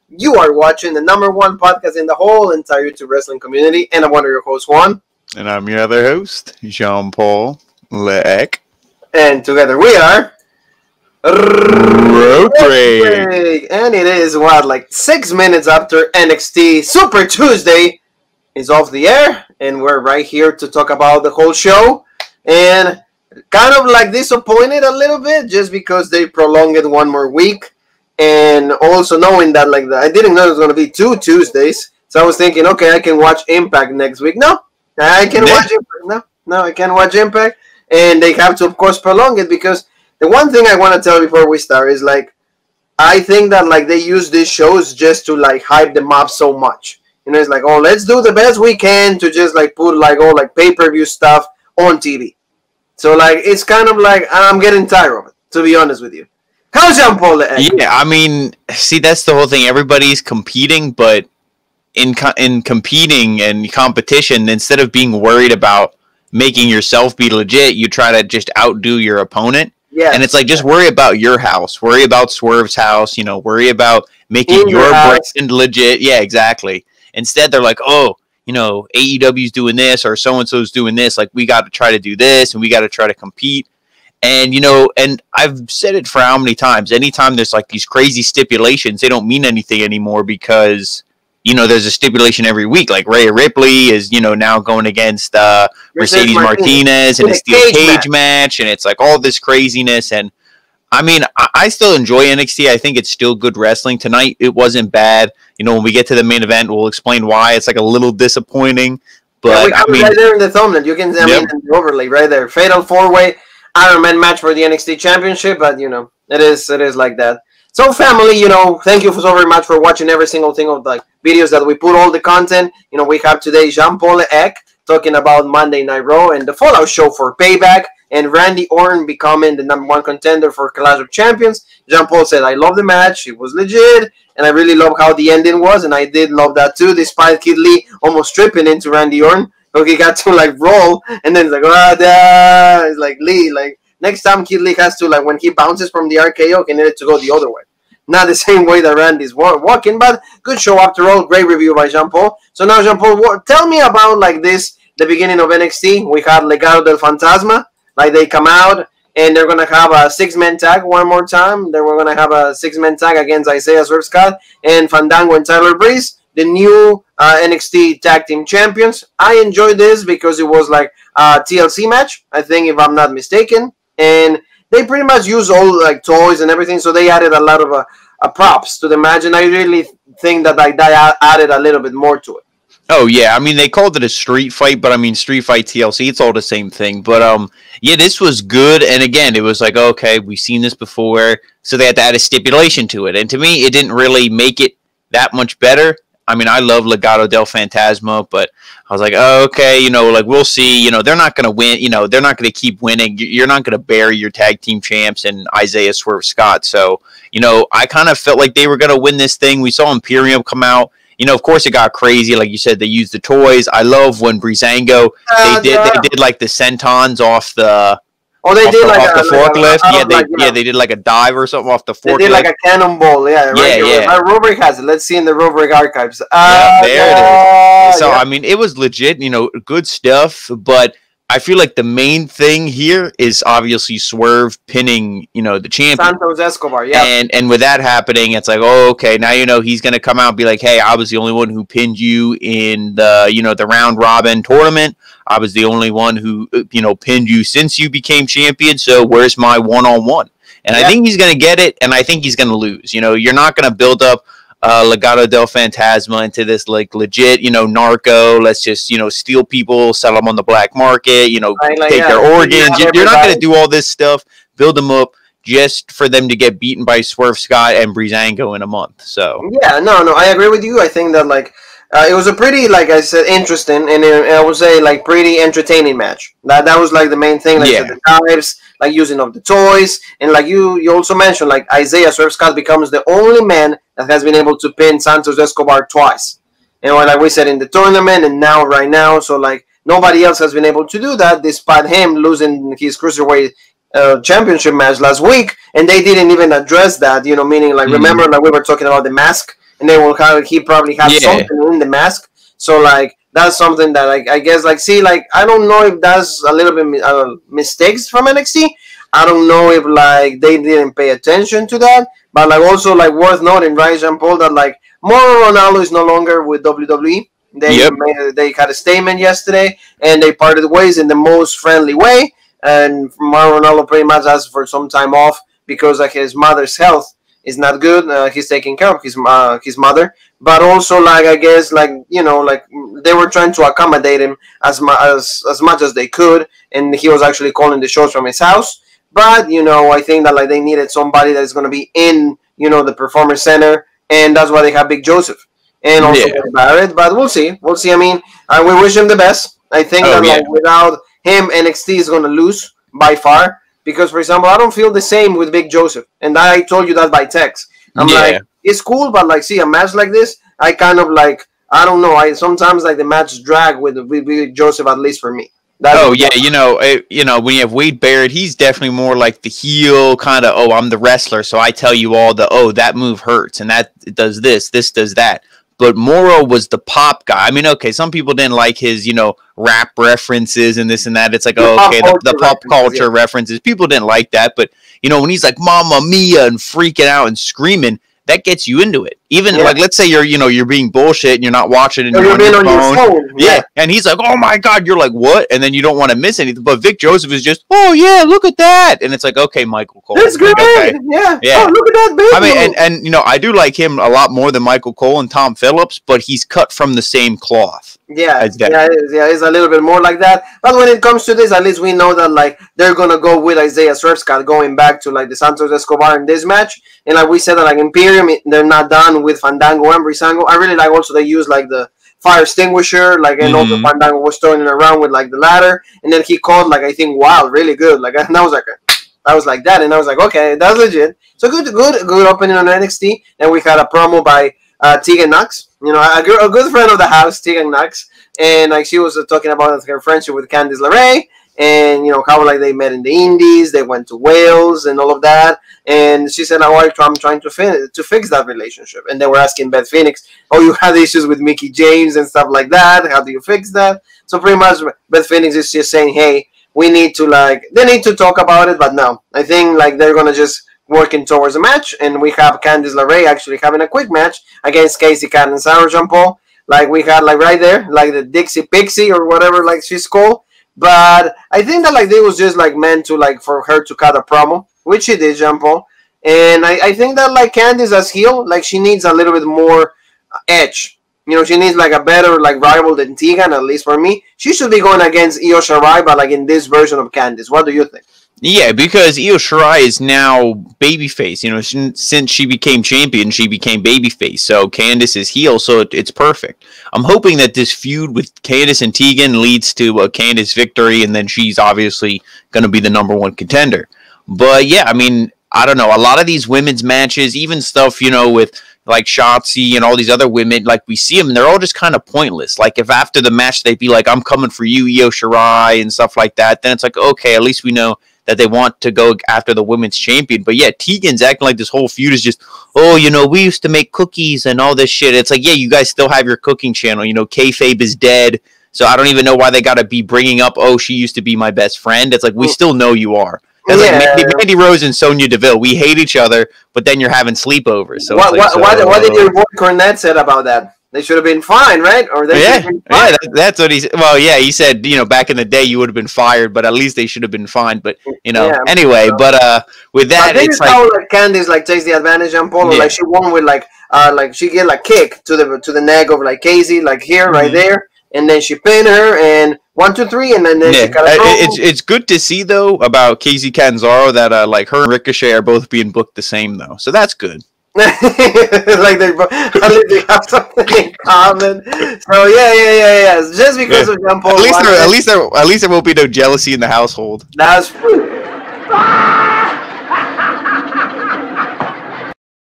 You are watching the #1 podcast in the whole entire YouTube wrestling community, and I'm one of your hosts, Juan. And I'm your other host, Jean-Paul Leek. And together we are... Lootcrate. And it is, like 6 minutes after NXT Super Tuesday is off the air, and we're right here to talk about the whole show. And kind of like disappointed a little bit just because they prolonged it one more week. And also knowing that I didn't know it was going to be 2 Tuesdays. So I was thinking, okay, I can watch Impact next week. No, I can watch Impact. No, I can't watch Impact. And they have to, of course, prolong it because the one thing I want to tell before we start is I think that they use these shows just to hype them up so much. You know, it's oh, let's do the best we can to just put all pay-per-view stuff on TV. So it's kind of I'm getting tired of it, to be honest with you. How's Jean-Paul? Yeah, I mean, see, that's the whole thing. Everybody's competing, but in competing and competition, instead of being worried about making yourself be legit, you try to just outdo your opponent. Yeah, and it's just worry about your house, worry about Swerve's house, worry about making your brand legit. Yeah, exactly. Instead, they're oh, AEW's doing this or so-and-so's doing this. We got to try to do this and we got to try to compete. And, and I've said it for how many times, anytime there's these crazy stipulations, they don't mean anything anymore because, there's a stipulation every week. Rhea Ripley is, now going against Mercedes Martinez in a steel cage match. And it's all this craziness. And I mean, I still enjoy NXT. I think it's still good wrestling. Tonight, it wasn't bad. When we get to the main event, we'll explain why. It's a little disappointing. But I mean, right there in the thumbnail, you can in the overlay right there. Fatal 4-way Iron Man match for the NXT Championship, but it is like that. So family, thank you so very much for watching every single thing of the videos that we put, all the content. We have today Jean-Paul Eck talking about Monday Night Raw and the Fallout show for Payback, and Randy Orton becoming the #1 contender for Clash of Champions. Jean-Paul said, I love the match, it was legit, and I really love how the ending was, and I did love that too, despite Kid Lee almost tripping into Randy Orton. So he got to roll, and then it's it's Lee, next time Kid Lee has to, when he bounces from the RKO, he needed to go the other way. Not the same way that Randy's walking, but good show after all. Great review by Jean-Paul. So now, Jean-Paul, tell me about, the beginning of NXT. We had Legato Del Fantasma. They come out, and they're going to have a 6-man tag one more time. Then we're going to have a 6-man tag against Isaiah Swerve Scott and Fandango and Tyler Breeze, the new NXT Tag Team Champions. I enjoyed this because it was a TLC match, I think, if I'm not mistaken. And they pretty much use all toys and everything, so they added a lot of props to the match. And I really think that that added a little bit more to it. Oh, yeah. I mean, they called it a street fight, but I mean, street fight TLC, it's all the same thing. But, yeah, this was good. And again, it was okay, we've seen this before. So they had to add a stipulation to it. And to me, it didn't really make it that much better. I mean, I love Legato Del Fantasma, but I was oh, okay, we'll see. They're not going to win. They're not going to keep winning. You're not going to bury your tag team champs and Isaiah Swerve Scott. So, I kind of felt like they were going to win this thing. We saw Imperium come out. Of course, it got crazy. Like you said, they used the toys. I love when Breezango, they did the sentons off the... Oh, they did off the forklift. They did a dive or something off the forklift. They did a cannonball. Yeah, right. Yeah. My rubric has it. Let's see in the rubric archives. There it is. So I mean, it was legit. Good stuff. But I feel like the main thing here is obviously Swerve pinning, the champion, Santos Escobar. Yeah. And with that happening, it's oh, okay. Now he's gonna come out and be hey, I was the only one who pinned you in the the round robin tournament. I was the only one who, pinned you since you became champion. So where's my one-on-one? And I think he's going to get it, and I think he's going to lose. You're not going to build up Legato Del Fantasma into this, legit, narco. Let's just, steal people, sell them on the black market, take their organs. You're not going to do all this stuff, build them up just for them to get beaten by Swerve Scott and Breezango in a month. So yeah, no, I agree with you. I think that, it was a pretty, I said, interesting, and I would say, pretty entertaining match. That was, the main thing, the dives, using of the toys, and, you also mentioned, Isaiah Swerve Scott becomes the only man that has been able to pin Santos Escobar twice. And, like we said, in the tournament, and now, right now, so, nobody else has been able to do that, despite him losing his Cruiserweight championship match last week, and they didn't even address that. You know, meaning like remember like we were talking about the mask, and they will have he probably had something in the mask. So like that's something that I guess like see like I don't know if that's a little bit mistakes from NXT. I don't know if like they didn't pay attention to that, but like also like worth noting, right, Jean Paul, that like Mauro Ronaldo is no longer with WWE. They had a statement yesterday, and they parted ways in the most friendly way. And Mauro Ronaldo pretty much asked for some time off because like his mother's health is not good. He's taking care of his mother, but also like I guess like you know like they were trying to accommodate him as much as they could, and he was actually calling the shows from his house. But you know I think that like they needed somebody that is going to be in the Performance Center, and that's why they have Big Joseph and also Barrett. But we'll see. I mean, we wish him the best. I think that like without him, NXT is going to lose by far. Because, for example, I don't feel the same with Big Joseph. And I told you that by text. I'm like, it's cool, but, like, see, a match like this, I kind of, like, I don't know. I sometimes, like, the match drag with Big Joseph, at least for me. When you have Wade Barrett, he's definitely more like the heel kind of, I'm the wrestler, so I tell you all that move hurts, and that does this does that. But Mauro was the pop guy. I mean, okay, some people didn't like his, rap references and this and that. It's like, the pop culture references. People didn't like that. But, when he's like, Mamma Mia, and freaking out and screaming, that gets you into it. Even, like, let's say you're being bullshit and you're not watching it and you're on your phone. Yeah. And he's like, oh, my God. You're like, what? And then you don't want to miss anything. But Vic Joseph is just, oh, yeah, look at that. And it's like, okay, Michael Cole. That's great. Okay. Yeah. Oh, look at that big I mean, and I do like him a lot more than Michael Cole and Tom Phillips, but he's cut from the same cloth. Yeah, it's a little bit more like that. But when it comes to this, at least we know that like they're gonna go with Isaiah Swerve going back to like the Santos Escobar in this match. And like we said that like Imperium, they're not done with Fandango and Breezango. I really like also they use like the fire extinguisher, like and also Fandango was throwing it around with like the ladder, and then he called like I think really good. Like and I was like that, and I was like okay, that's legit. So good opening on NXT. And we had a promo by Tegan Knox. A good friend of the house, Tegan Knox, and like she was talking about her friendship with Candice LeRae, and how like they met in the Indies, they went to Wales and all of that, and she said, I'm trying to fix that relationship, and they were asking Beth Phoenix, you had issues with Mickie James and stuff like that, how do you fix that? So pretty much Beth Phoenix is just saying, hey, they need to talk about it, but no, I think like they're gonna just working towards a match, and we have Candice LeRae actually having a quick match against Casey Catanzaro, Jean Paul. Like we had like right there, like the Dixie Pixie or whatever like she's called. But I think that like it was just like meant to like for her to cut a promo, which she did, Jean Paul. And I think that like Candice as heel, like she needs a little bit more edge. She needs like a better like rival than Tegan, at least for me. She should be going against Io Shirai, but like in this version of Candice. What do you think? Yeah, because Io Shirai is now babyface. Since she became champion, she became babyface. So Candice is heel, so it's perfect. I'm hoping that this feud with Candice and Tegan leads to a Candice victory, and then she's obviously going to be the number one contender. But yeah, I mean, I don't know. A lot of these women's matches, even stuff, with like Shotzi and all these other women, like we see them, they're all just kind of pointless. Like if after the match they'd be like, I'm coming for you, Io Shirai, and stuff like that, then it's like, okay, at least we know that they want to go after the women's champion. But yeah, Tegan's acting like this whole feud is just, we used to make cookies and all this shit. It's like, yeah, you guys still have your cooking channel. Kayfabe is dead. So I don't even know why they got to be bringing up, she used to be my best friend. It's like, we still know you are. It's like Mandy Rose and Sonya Deville. We hate each other, but then you're having sleepovers. So what did your boy Cornette said about that? They should have been fine, right? Or they should have been fine. That's what he said. Well, yeah, he said, back in the day you would have been fired, but at least they should have been fine. But anyway, but with that, it's how like Candice like takes the advantage on Polo. Like she won with like she get like kick to the neck of like Casey, like here, right there, and then she pinned her and 1, 2, 3, and then she got a it's good to see though about Casey Catanzaro that like her and Ricochet are both being booked the same though, so that's good. Like they have something in common. So yeah. Just because of Jean Paul. At least there won't be no jealousy in the household. That's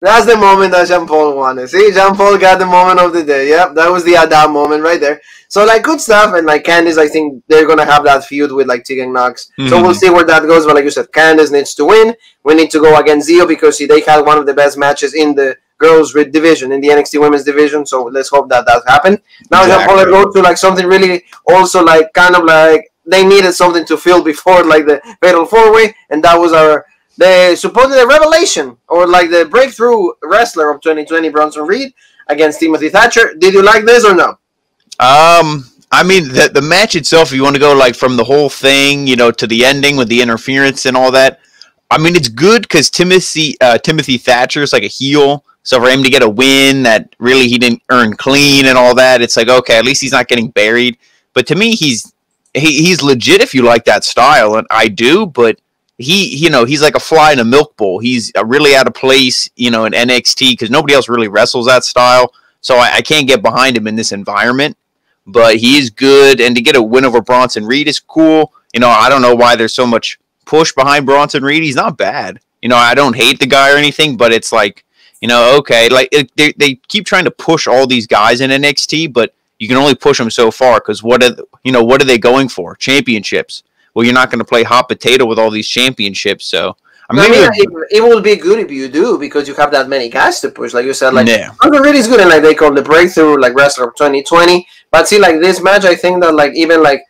That's the moment that Jean Paul wanted. See, Jean Paul got the moment of the day. Yep, that was the Adam moment right there. So like good stuff, and like Candice, I think they're gonna have that feud with like Tegan Knox. So we'll see where that goes. But like you said, Candice needs to win. We need to go against Zio because they had one of the best matches in the girls' division, in the NXT Women's division. So let's hope that happened. Now Jean Paul go to like something really also like kind of like they needed something to fill before like the Fatal 4-Way, and that was the supposedly revelation or like the breakthrough wrestler of 2020, Bronson Reed against Timothy Thatcher. Did you like this or no? I mean, the match itself, if you want to go like from the whole thing, to the ending with the interference and all that, I mean, it's good because Timothy Thatcher is like a heel. So for him to get a win that really he didn't earn clean and all that, it's like, okay, at least he's not getting buried. But to me, he's legit if you like that style, and I do, but he's like a fly in a milk bowl. He's really out of place, in NXT because nobody else really wrestles that style. So I can't get behind him in this environment. But he is good, and to get a win over Bronson Reed is cool. I don't know why there's so much push behind Bronson Reed. He's not bad. I don't hate the guy or anything, but it's like, okay, like they keep trying to push all these guys in NXT, but you can only push them so far because what are they going for? Championships. Well, you're not going to play hot potato with all these championships, so. I mean, it will be good if you do because you have that many guys to push. Like you said, like Bronson Reed is good, and like they call the breakthrough like wrestler of 2020. But see, like this match, I think that like even like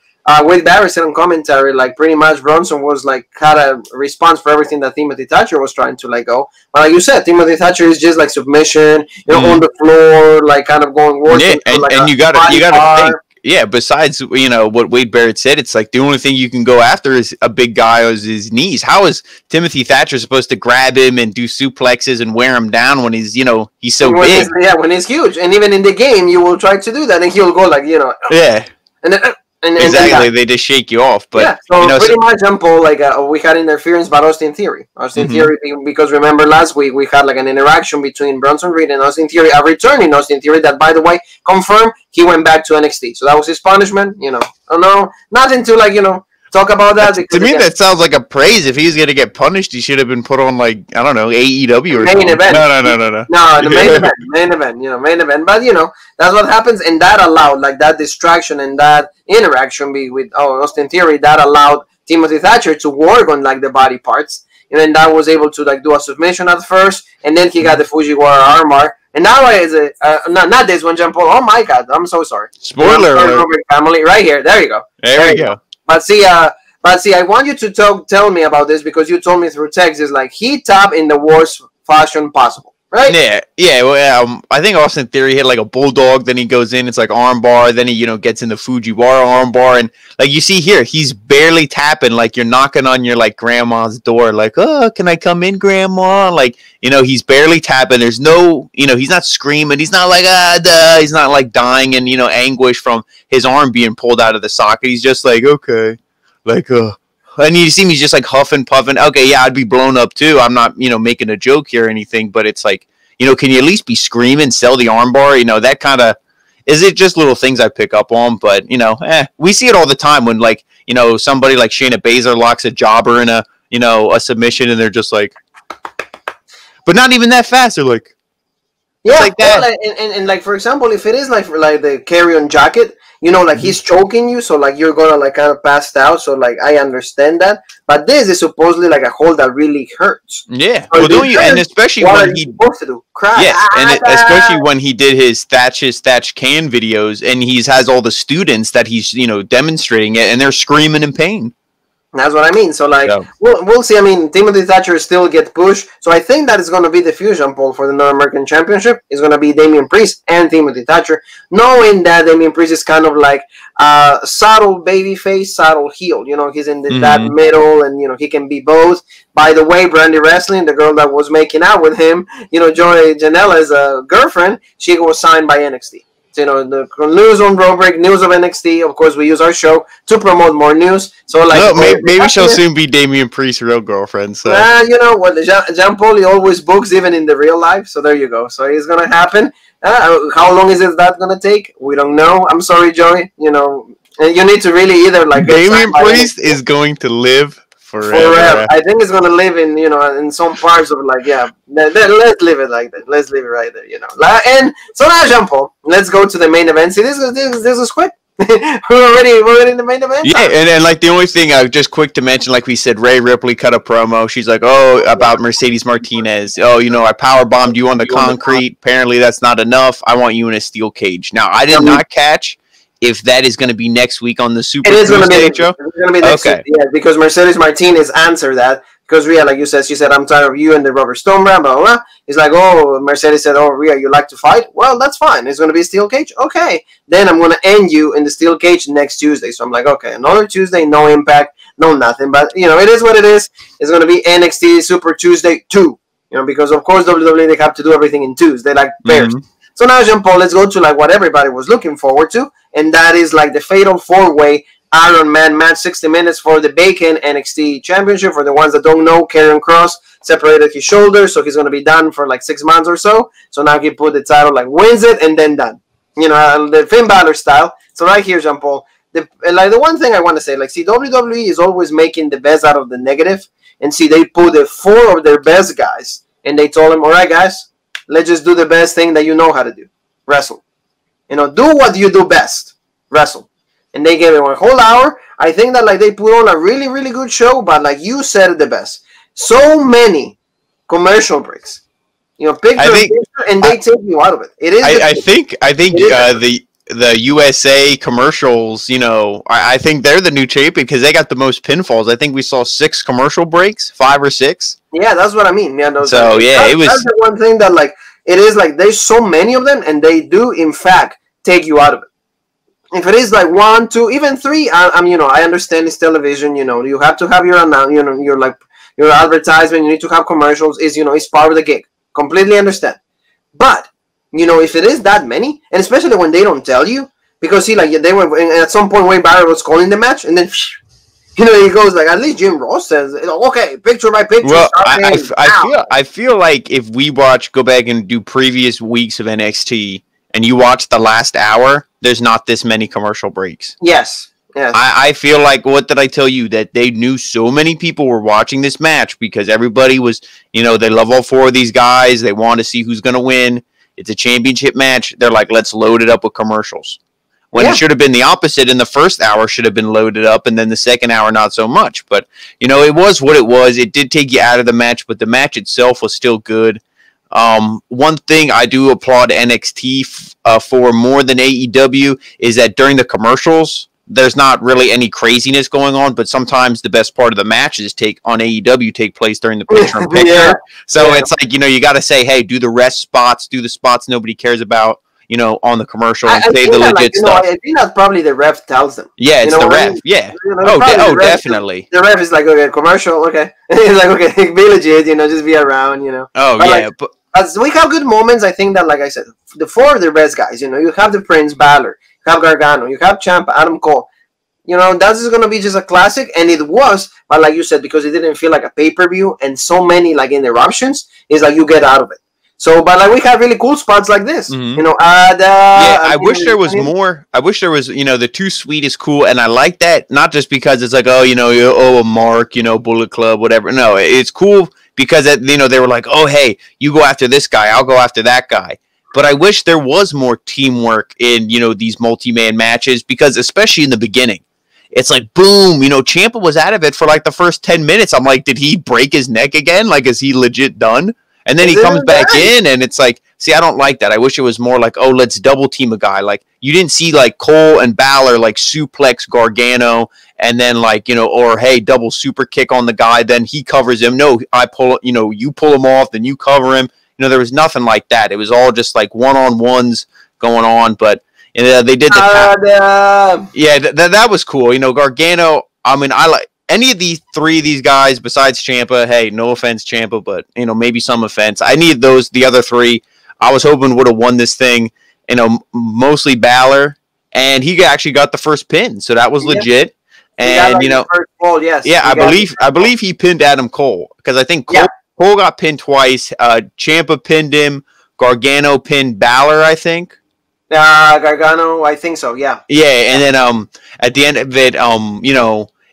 with Barry said on commentary, like pretty much Bronson was like had a response for everything that Timothy Thatcher was trying to like go. But like you said, Timothy Thatcher is just like submission, on the floor, like kind of going working. Yeah, and you got to think. Yeah, besides, what Wade Barrett said, it's like the only thing you can go after is a big guy with his knees. How is Timothy Thatcher supposed to grab him and do suplexes and wear him down when he's, he's so big? When he's huge. And even in the game, you will try to do that, and he'll go like, Yeah. And then, exactly, they just shake you off. But yeah, so pretty much, Jean Paul, like we had interference by Austin Theory. Theory, because remember last week we had like an interaction between Bronson Reed and Austin Theory, a returning Austin Theory that, by the way, confirmed he went back to NXT. So that was his punishment. No, nothing to like talk about that. To me, that sounds like a praise. If he's gonna get punished, he should have been put on like I don't know AEW or main event. No. No, the main event. But that's what happens, and that allowed like that distraction and that interaction with Austin Theory that allowed Timothy Thatcher to work on like the body parts, and then that was able to like do a submission at first, and then he got the Fujiwara armbar. And now is it not this one, Jean Paul? Oh my God, I'm so sorry. Spoiler alert. Family, right here. There you go. There we go. But see, I want you to tell me about this because you told me through text. Is like he tapped in the worst fashion possible, right? Yeah. Well, I think Austin Theory hit like a bulldog. Then he goes in. It's like armbar. Then he gets in the Fujiwara armbar, and like you see here, he's barely tapping. Like you're knocking on your like grandma's door. Like, oh, can I come in, grandma? Like he's barely tapping. There's no he's not screaming. He's not like he's not like dying in anguish from his arm being pulled out of the socket. He's just like okay. Like, and you see me just like huffing, puffing. Okay, yeah, I'd be blown up too. I'm not, making a joke here or anything, but it's like, can you at least be screaming, sell the armbar? That kind of, is it just little things I pick up on? But, we see it all the time when like, somebody like Shayna Baszler locks a jobber in a submission and they're just like, but not even that fast. They're like, yeah, like that. And like, for example, if it is like the carry-on jacket, like he's choking you, so like you're gonna like kind of pass out. So like I understand that, but this is supposedly like a hold that really hurts. Yeah, so and especially when he supposed to do cry. Yes, and especially when he did his Thatch Can videos, and he has all the students that he's demonstrating it, and they're screaming in pain. That's what I mean. So, like, we'll see. I mean, Timothy Thatcher still gets pushed. So, I think that is going to be the fusion poll for the North American Championship. It's going to be Damian Priest and Timothy Thatcher, knowing that Damian Priest is kind of like subtle babyface, subtle heel. He's in that middle, and, he can be both. By the way, Brandy Wrestling, the girl that was making out with him, Joey Janela's girlfriend, she was signed by NXT. The news on Raw Break, news of NXT. Of course, we use our show to promote more news. So, like, maybe she'll soon be Damian Priest's real girlfriend. So, you know what? Jean Paul always books even in the real life. So there you go. So it's gonna happen. How long is that gonna take? We don't know. I'm sorry, Joey. You need to really either like. Damian Priest is going to live Forever. I think it's gonna live in in some parts of like let's live it like that. Let's live it right there. And so now, Jean Paul, let's go to the main event. See, this is quick. we're already in the main event. Yeah, and like the only thing just quick to mention, like we said, Rhea Ripley cut a promo. She's like, about Mercedes Martinez. I power bombed you on the concrete. Apparently that's not enough. I want you in a steel cage. Now I did not catch if that is going to be next week on the Super Tuesday show. It's going to be next week, yeah, because Mercedes Martinez answered that. Because Rhea, like you said, she said, I'm tired of you and the rubber stone brand, blah, blah, blah. He's like, Mercedes said, Rhea, you like to fight? Well, that's fine. It's going to be a steel cage? Okay. Then I'm going to end you in the steel cage next Tuesday. So I'm like, okay, another Tuesday, no Impact, no nothing. But, it is what it is. It's going to be NXT Super Tuesday 2. Because, of course, WWE, they have to do everything in twos. They like pairs. Mm-hmm. So now, Jean Paul, let's go to like what everybody was looking forward to. And that is like the Fatal 4-Way Iron Man match, 60 minutes for the Bacon NXT Championship. For the ones that don't know, Kross separated his shoulders, so he's going to be done for like 6 months or so. So now he put the title, like wins it and then done. The Finn Balor style. So right here, Jean Paul, the one thing I want to say, like, see, WWE is always making the best out of the negative. And see, they put the 4 of their best guys, and they told them, all right, guys, let's just do the best thing that you know how to do. Wrestle. Do what you do best. Wrestle. And they gave it a whole hour. I think that like they put on a really, really good show, but like you said it the best. So many commercial breaks. Picture, and they take you out of it. It is. I think the USA commercials, I think they're the new champion because they got the most pinfalls. I think we saw 6 commercial breaks, 5 or 6. Yeah, that's what I mean. Yeah, it was. That's the one thing that like it is like there's so many of them, and they do in fact take you out of it. If it is like 1, 2, even 3, I understand it's television. You have to have your your advertisement. You need to have commercials. It's part of the gig. Completely understand. But if it is that many, and especially when they don't tell you, because see, like they were at some point Wade Barrett was calling the match, and then he goes like, at least Jim Ross says, okay, picture by picture. Well, I feel like if we go back and do previous weeks of NXT, and you watch the last hour, there's not this many commercial breaks. Yes. I feel like, what did I tell you? That they knew so many people were watching this match because everybody was, they love all 4 of these guys. They want to see who's going to win. It's a championship match. They're like, let's load it up with commercials. When it should have been the opposite. In the first hour should have been loaded up, and then the second hour not so much. But, it was what it was. It did take you out of the match, but the match itself was still good. One thing I do applaud NXT for more than AEW is that during the commercials, there's not really any craziness going on, but sometimes the best part of the matches on AEW take place during the picture-in-picture. So it's like, you got to say, hey, do the rest spots, do the spots nobody cares about, on the commercial, and say the legit stuff. I think that's probably the ref tells them. Yeah, it's the ref. Yeah. Definitely. The ref is like, okay, commercial, okay. He's like, okay, be legit, just be around, Oh, but yeah, but as we have good moments, I think that, like I said, the 4 of their best guys, you have the Prince, Balor, you have Gargano, you have Ciampa, Adam Cole. That's just going to be just a classic, and it was, but like you said, because it didn't feel like a pay-per-view, and so many, like, interruptions, it's like you get out of it. So, but, like, we have really cool spots like this. Mm-hmm. I wish there was more. I wish there was, the Too Sweet is cool, and I like that, not just because it's like, a Mark, Bullet Club, whatever. No, it's cool because, they were like, oh, hey, you go after this guy, I'll go after that guy. But I wish there was more teamwork in, these multi-man matches, because especially in the beginning, it's like, boom, Ciampa was out of it for like the first 10 minutes. I'm like, did he break his neck again? Like, is he legit done? And then he comes back in, and it's like, see, I don't like that. I wish it was more like, oh, let's double team a guy. Like, you didn't see like Cole and Balor like suplex Gargano, and then like, or hey, double super kick on the guy, then he covers him. No, I pull, you pull him off, then you cover him. There was nothing like that. It was all just like one-on-ones going on, but they did the that was cool. Gargano, I mean, I like any of these 3 of these guys besides Ciampa. Hey, no offense, Ciampa, but maybe some offense. I need the other 3. I was hoping would have won this thing. Mostly Balor, and he actually got the first pin, so that was legit. And first ball, yes. Yeah, I believe he pinned Adam Cole, because I think Cole got pinned twice. Ciampa pinned him. Gargano pinned Balor, I think. Gargano, I think so. Yeah. Yeah, and then at the end of it,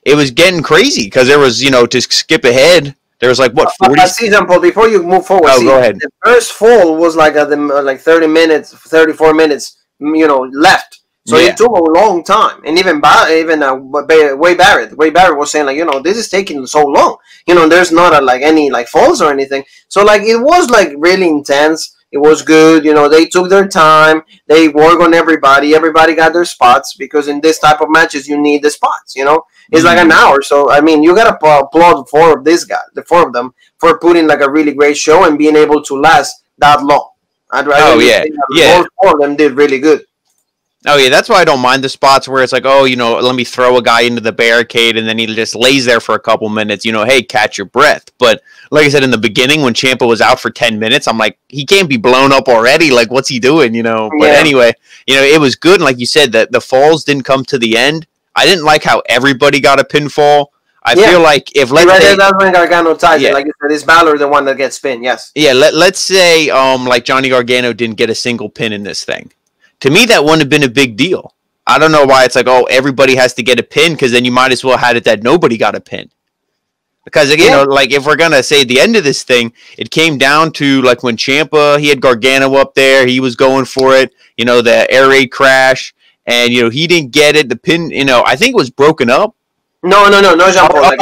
it was getting crazy because there was, to skip ahead, there was like, what, 40? Season, Paul, before you move forward, go ahead. The first fall was like at the, like 30 minutes, 34 minutes, left. So it took a long time. And even Wade Barrett was saying, like, this is taking so long. There's not any falls or anything. So it was really intense. It was good. They took their time. They work on everybody. Everybody got their spots, because in this type of matches, you need the spots, It's like an hour. So, I mean, you got to applaud the four of them, for putting a really great show and being able to last that long. All four of them did really good. Oh, yeah, that's why I don't mind the spots where it's like, oh, let me throw a guy into the barricade, and then he just lays there for a couple minutes, hey, catch your breath. But like I said, in the beginning, when Ciampa was out for 10 minutes, I'm like, he can't be blown up already. Like, what's he doing, But anyway, it was good. And like you said, that the falls didn't come to the end. I didn't like how everybody got a pinfall. I feel like if let's say that's when Gargano ties it. Like you said, is Balor the one that gets pinned? Yes. Yeah. Let's say like Johnny Gargano didn't get a single pin in this thing. To me, that wouldn't have been a big deal. I don't know why it's like, oh, everybody has to get a pin, because then you might as well have it that nobody got a pin. Because, if we're going to say at the end of this thing, it came down to, when Ciampa, he had Gargano up there, he was going for it, the air raid crash, and, he didn't get it. The pin, I think it was broken up. No, Jean-Paul.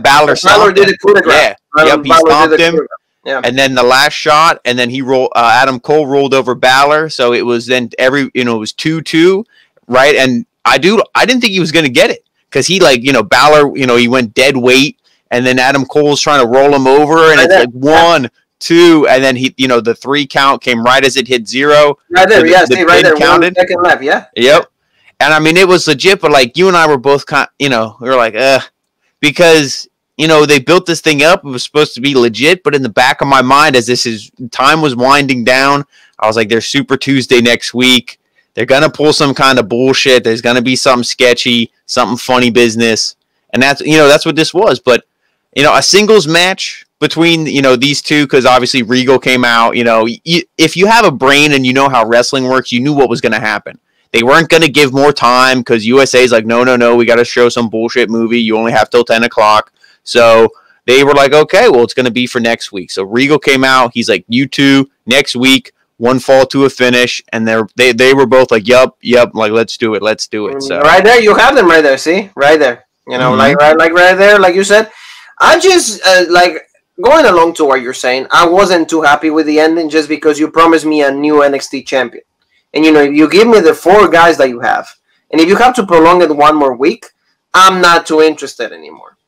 Balor stomped him. Did it coup de grace. Yep, he stomped him. Yeah. And then the last shot, and then he Adam Cole rolled over Balor, so it was then it was 2-2, right? And I didn't think he was going to get it, because he Balor, he went dead weight, and then Adam Cole's trying to roll him over, and it's like 1, 2, and then he, the 3 count came right as it hit 0. Right there, right there. Counted. 1 second left, yeah. Yep. And I mean, it was legit, but you and I were both we were like, because. They built this thing up. It was supposed to be legit, but in the back of my mind, as time was winding down, I was like, there's Super Tuesday next week. They're going to pull some kind of bullshit. There's going to be something sketchy, something funny business. And that's what this was. But, a singles match between, these two, because obviously Regal came out, if you have a brain and you know how wrestling works, you knew what was going to happen. They weren't going to give more time, because USA's like, no, we got to show some bullshit movie. You only have till 10 o'clock. So they were like, okay, well, it's going to be for next week. So Regal came out. He's like, you two, next week, one fall to a finish. And they were both like, yep, like, let's do it. So right there, you have them right there, see? Right there. Right there, like you said. I just, going along to what you're saying, I wasn't too happy with the ending, just because you promised me a new NXT champion. And, if you give me the 4 guys that you have, and if you have to prolong it 1 more week, I'm not too interested anymore.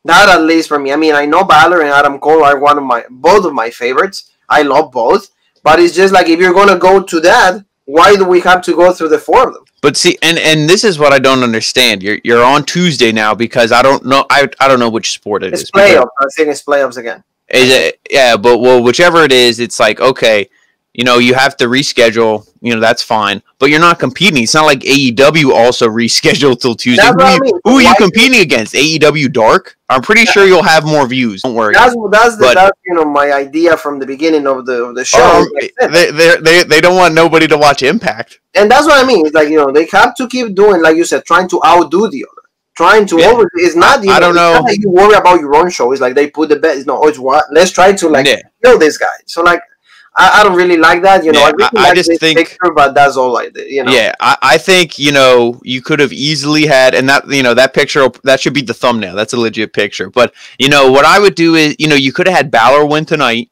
Not at least for me. I mean, I know Balor and Adam Cole are both of my favorites. I love both. But it's just like, if you're going to go to that, why do we have to go through the 4 of them? But see, and this is what I don't understand. You're on Tuesday now, because I don't know. I don't know which sport it is. It's playoffs. I think it's playoffs again. Is it? Yeah, but whichever it is, it's like, okay, you have to reschedule. That's fine. But you're not competing. It's not like AEW also rescheduled till Tuesday. Who are you competing against? AEW Dark? I'm pretty sure you'll have more views. Don't worry. That's my idea from the beginning of the show. They don't want nobody to watch Impact. And that's what I mean. It's like, they have to keep doing, like you said, trying to outdo the other. Trying to over. It's not. I don't know. It's not like you worry about your own show. It's like they put the best. It's what. Let's try to kill this guy. So I don't really like that, I just think, picture, but that's all I did, Yeah, I think, you could have easily had, and that, that picture, that should be the thumbnail. That's a legit picture. But, what I would do is, you could have had Balor win tonight,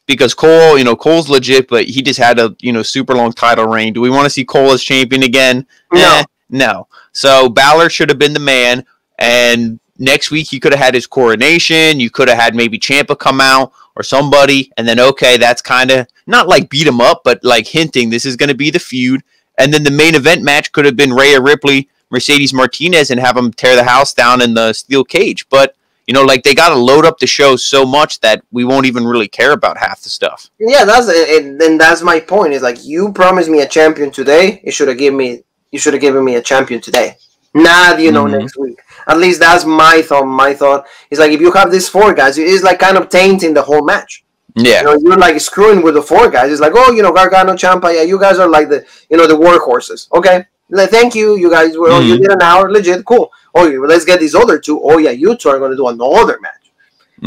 because Cole, Cole's legit, but he just had a, super long title reign. Do we want to see Cole as champion again? No. No. So Balor should have been the man, and next week he could have had his coronation. You could have had maybe Ciampa come out, or somebody, and then, okay, that's kind of, not like beat him up, but like hinting this is going to be the feud. And then the main event match could have been Rhea Ripley, Mercedes Martinez, and have them tear the house down in the steel cage. But, they got to load up the show so much that we won't even really care about half the stuff. Yeah, that's my point. Is like, you promised me a champion today. You should have given me a champion today. Not, next week. At least that's my thought. My thought is like, if you have these 4 guys, it is like kind of tainting the whole match. Yeah. You're like screwing with the 4 guys. It's like, oh, Gargano, Ciampa, yeah, you guys are like the, the workhorses. Okay, thank you, you guys. Well, you did an hour, legit, cool. Oh, let's get these other two. Oh yeah, you two are going to do another match.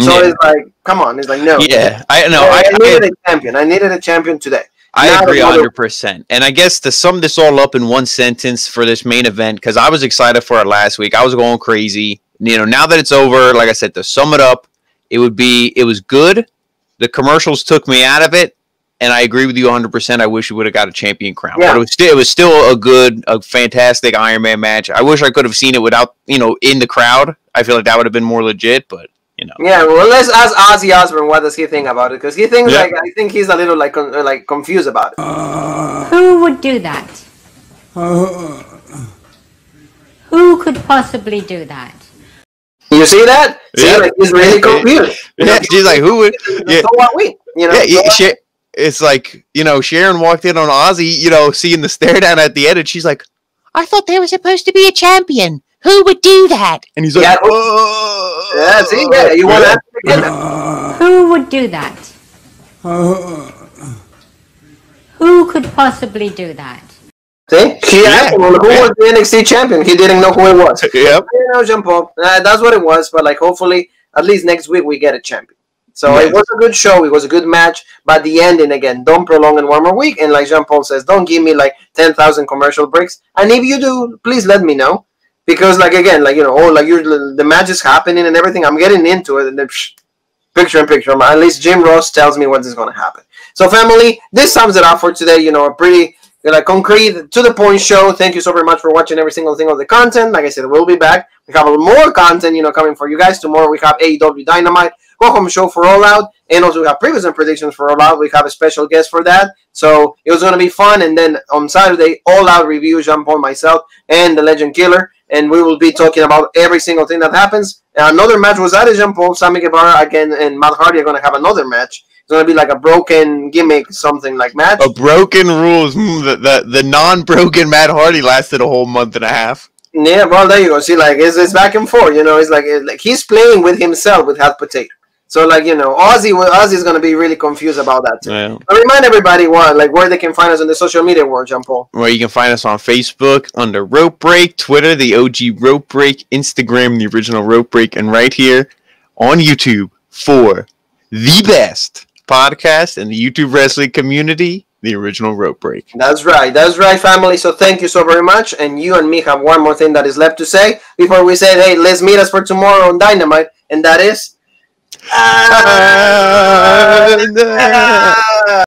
So it's like, come on. It's like, no. Yeah, I know. I needed a champion. I needed a champion today. I agree 100%. And I guess to sum this all up in one sentence for this main event, because I was excited for it last week. I was going crazy. You know, now that it's over, like I said, to sum it up, it was good. The commercials took me out of it. And I agree with you 100%. I wish we would have got a champion crown. Yeah. But it was still a fantastic Iron Man match. I wish I could have seen it without, in the crowd. I feel like that would have been more legit, but... Yeah, well, let's ask Ozzy Osbourne what does he think about it, because he thinks I think he's a little like confused about it. Who would do that? Who could possibly do that? You see that? See, like, he's really confused. She's like, who would? So what we? It's like Sharon walked in on Ozzy, seeing the stare down at the end, and she's like, I thought there was supposed to be a champion. Who would do that? And he's like, you want to ask again? Who would do that? Who could possibly do that? See? She asked him, who was the NXT champion? He didn't know who it was. Yep. Jean-Paul. That's what it was, but hopefully, at least next week, we get a champion. So it was a good show. It was a good match. But the ending, again, don't prolong it one more week. And like Jean-Paul says, don't give me 10,000 commercial breaks. And if you do, please let me know. Because, the match is happening and everything. I'm getting into it, and then picture-in-picture. At least Jim Ross tells me what is going to happen. So, family, this sums it up for today. A pretty, concrete, to-the-point show. Thank you so very much for watching every single thing of the content. Like I said, we'll be back. We have more content, coming for you guys. Tomorrow, we have AEW Dynamite, Go Home show for All Out, and also we have previews and predictions for All Out. We have a special guest for that. So, it was going to be fun. And then, on Saturday, All Out review, Jean-Paul, myself, and the Legend Killer. And we will be talking about every single thing that happens. Another match was added, Jean-Paul. Sammy Guevara again and Matt Hardy are going to have another match. It's going to be like a broken gimmick, something like match. A broken rules. The non-broken Matt Hardy lasted a whole month and a half. Yeah, well, there you go. See, it's back and forth. It's like he's playing with himself with Hot Potato. So, Ozzy's going to be really confused about that too. Yeah. But remind everybody where they can find us on the social media world, Jean-Paul. Well, you can find us on Facebook under Rope Break, Twitter, the OG Rope Break, Instagram, the original Rope Break, and right here on YouTube for the best podcast in the YouTube wrestling community, the original Rope Break. That's right, family. So thank you so very much. And you and me have one more thing that is left to say before we say, hey, let's meet us for tomorrow on Dynamite, and that is...